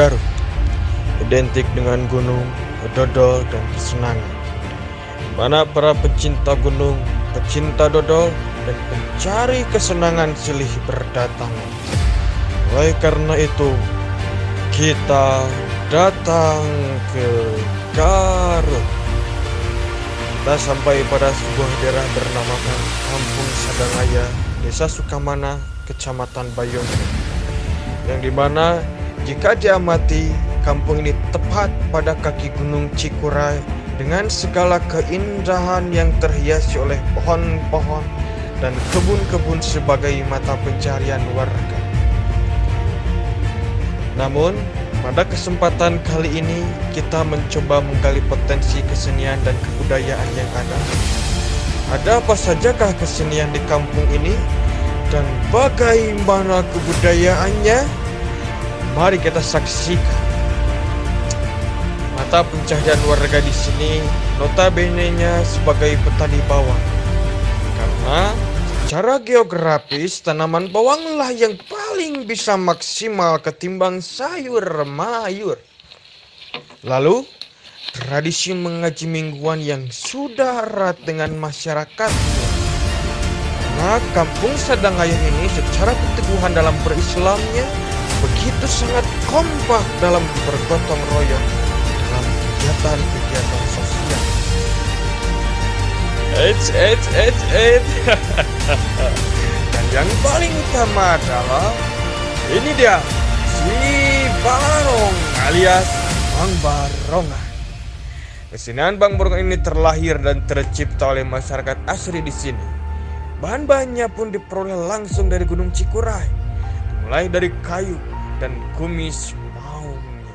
Garut identik dengan gunung, dodol, dan kesenangan. Mana para pecinta gunung, pecinta dodol, dan pencari kesenangan silih berdatangan. Oleh karena itu, kita datang ke Garut. Kita sampai pada sebuah daerah bernamakan Kampung Sadangaya, Desa Sukamana, Kecamatan Bayong, yang dimana jika diamati, kampung ini tepat pada kaki Gunung Cikuray dengan segala keindahan yang terhiasi oleh pohon-pohon dan kebun-kebun sebagai mata pencarian warga. Namun, pada kesempatan kali ini kita mencoba menggali potensi kesenian dan kebudayaan yang ada. Ada apa sajakah kesenian di kampung ini dan bagaimana kebudayaannya? Mari kita saksikan. Mata pencaharian warga di sini notabene-nya sebagai petani bawang. Karena secara geografis tanaman bawanglah yang paling bisa maksimal ketimbang sayur mayur. Lalu, tradisi mengaji mingguan yang sudah erat dengan masyarakatnya. Karena kampung Sadangaya ini secara keteguhan dalam berislamnya begitu sangat kompak dalam bergotong royong dalam kegiatan-kegiatan sosial. Dan yang paling utama adalah ini dia, si Barong alias Bang Barongan. Kesenian Bang Barongan ini terlahir dan tercipta oleh masyarakat asli di sini. Bahan-bahannya pun diperoleh langsung dari Gunung Cikuray, mulai dari kayu dan kumis maungnya.